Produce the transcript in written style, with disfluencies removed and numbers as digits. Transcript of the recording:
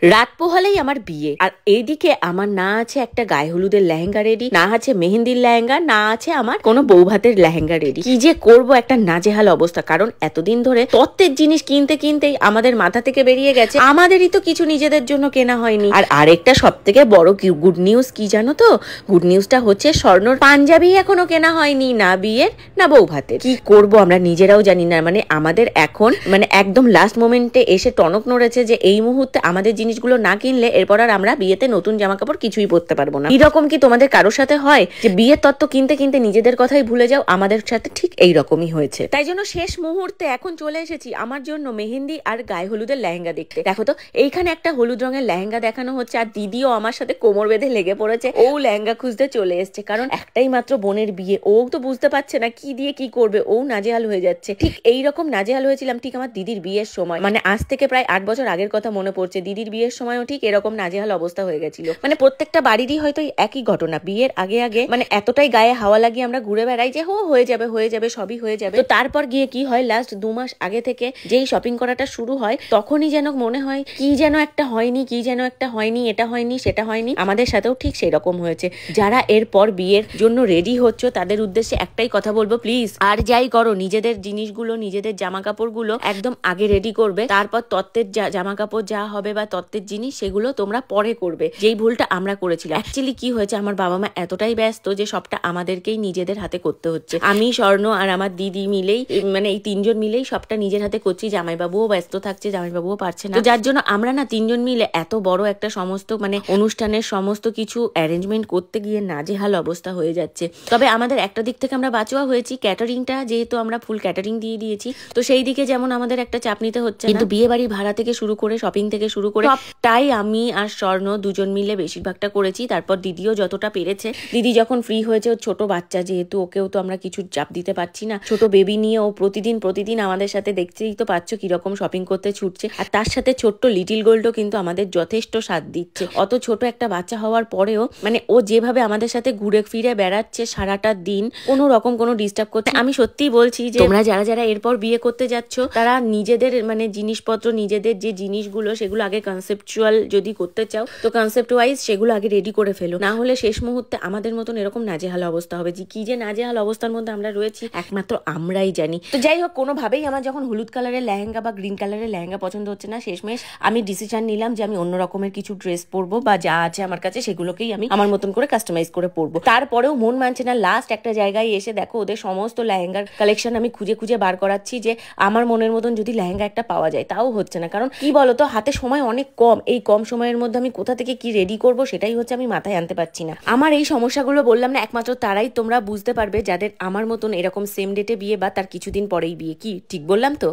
রাত পোহালেই আমার বিয়ে, আর এইদিকে আমার না আছে একটা গায়ে হলুদের লেহেঙ্গা রেডি, না আছে মেহেন্দির লেহেঙ্গা, না আছে আমার কোনো বউ ভাতের লেহেঙ্গা রেডি। কি যে করবো, একটা নাজেহাল অবস্থা। কারণ এতদিন ধরে তত্ত্বের জিনিস কিনতে কিনতেই আমাদের মাথা থেকে বেরিয়ে গেছে, আমাদেরই তো কিছু নিজেদের জন্য কেনা হয়নি। আর আরেকটা সব থেকে বড় গুড নিউজ কি জানো তো? গুড নিউজটা হচ্ছে স্বর্ণর পাঞ্জাবি এখনো কেনা হয়নি, না বিয়ের না বউ ভাতের। কি করবো আমরা নিজেরাও জানি না। মানে আমাদের এখন একদম লাস্ট মোমেন্টে এসে টনক নড়েছে যে এই মুহূর্তে আমাদের জিনিসগুলো না কিনলে এরপর আর আমরা বিয়েতে নতুন জামা কাপড় কিছুই পরতে পারবো না। এরকম কি তোমাদের কারোর সাথে হয় যে বিয়ের তত্ত্ব কিনতে কিনতে নিজেদের কথাই ভুলে যাও? আমাদের সাথে ঠিক এইরকমই হয়েছে। তাই জন্য শেষ মুহূর্তে এখন চলে এসেছি আমার জন্য মেহেন্দি আর গায়ে হলুদের লেহেঙ্গা দেখতে। দেখো তো, এইখানে একটা হলুদ রঙের লেহেঙ্গা দেখানো হচ্ছে, আর দিদিও আমার সাথে কোমর বেঁধে লেগে পড়েছে। ও লেহেঙ্গা খুঁজতে চলে এসছে, কারণ একটাই মাত্র বোনের বিয়ে। ও তো বুঝতে পারছে না কি দিয়ে কি করবে, ও নাজেহাল হয়ে যাচ্ছে। ঠিক এইরকম নাজেহাল হয়েছিলাম ঠিক আমার দিদির বিয়ের সময়। আজ থেকে প্রায় 8 বছর আগের কথা মনে পড়ছে। দিদির বিয়ের সময়ও ঠিক এরকম নাজেহাল অবস্থা হয়ে গেছিল। প্রত্যেকটা বাড়িরই হয়তো একই ঘটনা। বিয়ের আগে আগে এতটাই গায়ে হাওয়া লাগিয়ে আমরা ঘুরে বেড়াই যে হয়ে যাবে সবই হয়ে যাবে। তো তারপর গিয়ে কি হয়, লাস্ট 2 মাস আগে থেকে যেই শপিং করাটা শুরু হয় তখনই যেন মনে হয় কি যেন একটা হয়নি, এটা হয়নি সেটা হয়নি। আমাদের সাথেও ঠিক সেই রকম হয়েছে। যারা এরপর বিয়ের জন্য রেডি হচ্ছে তাদের উদ্দেশ্যে একটাই কথা বলবো, প্লিজ আর যাই করো নিজেদের জিনিসগুলো, নিজেদের জামা কাপড়গুলো একদম আগে রেডি করবে। তারপর তত্ত্বের জামা কাপড় যা হবে বা তত্ত্বের জিনিস সেগুলো তোমরা পরে করবে। যেই ভুলটা আমরা করেছিলাম। অ্যাকচুয়ালি কি হয়েছে, আমার বাবা মা এতটাই ব্যস্ত যে সবটা আমাদেরকেই নিজেদের হাতে করতে হচ্ছে। আমি, স্বর্ণ আর আমার দিদি মিলেই এই 3 জন মিলেই সবটা নিজের হাতে করছি। জামাইবাবুও ব্যস্ত থাকছে, জামাইবাবুও পারছে না। তো যার জন্য আমরা 3 জন মিলে এত বড় একটা সমস্ত অনুষ্ঠানের সমস্ত কিছু অ্যারেঞ্জমেন্ট করতে গিয়ে নাজেহাল অবস্থা হয়ে যাচ্ছে। তবে আমাদের একটা দিক থেকে আমরা বাঁচোয়া হয়েছি, ক্যাটারিংটা যেহেতু আমরা ফুল ক্যাটারিং দিয়ে দিয়েছি, তো সেই দিকে যেমন আমাদের একটা চাপ নিতে হচ্ছে। কিন্তু বিয়ে বাড়ির ভাড়া থেকে শুরু করে শপিং থেকে শুরু করে সবটাই আমি আর স্বর্ণ দুজন মিলে বেশিরভাগটা করেছি। তারপর দিদিও যতটা পেরেছে। দিদি যখন ফ্রি হয়েছে, ওর ছোট বাচ্চা যেহেতু, ওকেও তো আমরা কিছু চাপ দিতে পারছি না। ছোট বেবি নিয়ে ও প্রতিদিন আমাদের সাথে, দেখতেই তো পাচ্ছ কিরকম শপিং করতে ছুটছে। আর তার সাথে ছোট্ট লিটিল গোল্ডও কিন্তু আমাদের যথেষ্ট সাথ দিচ্ছে। অত ছোট একটা বাচ্চা হওয়ার পরেও ও যেভাবে আমাদের সাথে ঘুরে ফিরে বেড়াচ্ছে সারাটা দিন, কোনো রকম কোনো ডিস্টার্ব করতে। আমি সত্যিই বলছি যে তোমরা যারা এরপর বিয়ে করতে যাচ্ছ তারা নিজেদের জিনিসপত্র, নিজেদের যে জিনিসগুলো সেগুলো আগে কনসেপচুয়াল যদি করতে চাও তো কনসেপ্ট ওয়াইজ সেগুলো আগে রেডি করে ফেলো। না হলে শেষ মুহূর্তে আমাদের মতন এরকম নাজেহাল অবস্থা হবে। কি যে নাজেহাল অবস্থার মধ্যে আমরা রয়েছি একমাত্র আমরাই জানি। তো যাই হোক, কোনোভাবেই আমার যখন হলুদ কালারের লেহেঙ্গা বা গ্রিন কালারের লেহেঙ্গা পছন্দ হচ্ছে না, শেষমেশ আমি ডিসিশন নিলাম যে আমি অন্য রকমের কিছু ড্রেস পরবো, বা যা আছে আমার কাছে সেগুলোকেই আমি আমার মতন করে কাস্টমাইজ করে পরবো। তারপরেও মন মানছে না। লাস্ট একটা জায়গায় এসে দেখো ওদের সমস্ত লেহেঙ্গার কালেকশন আমি খুঁজে বার করাচ্ছি যে আমার মনের মতন যদি লেহেঙ্গা একটা পাওয়া যায়। তাও হচ্ছে না। কারণ কি বলতো, হাতে সময় অনেক কম। এই কম সময়ের মধ্যে আমি কোথা থেকে কি রেডি করবো সেটাই হচ্ছে আমি মাথায় আনতে পারছি না। আমার এই সমস্যাগুলো বললাম না, একমাত্র তারাই তোমরা বুঝতে পারবে যাদের আমার মতন এরকম সেম ডেটে বিয়ে বা তার কিছুদিন পরেই বিয়ে। কি ঠিক বললাম তো?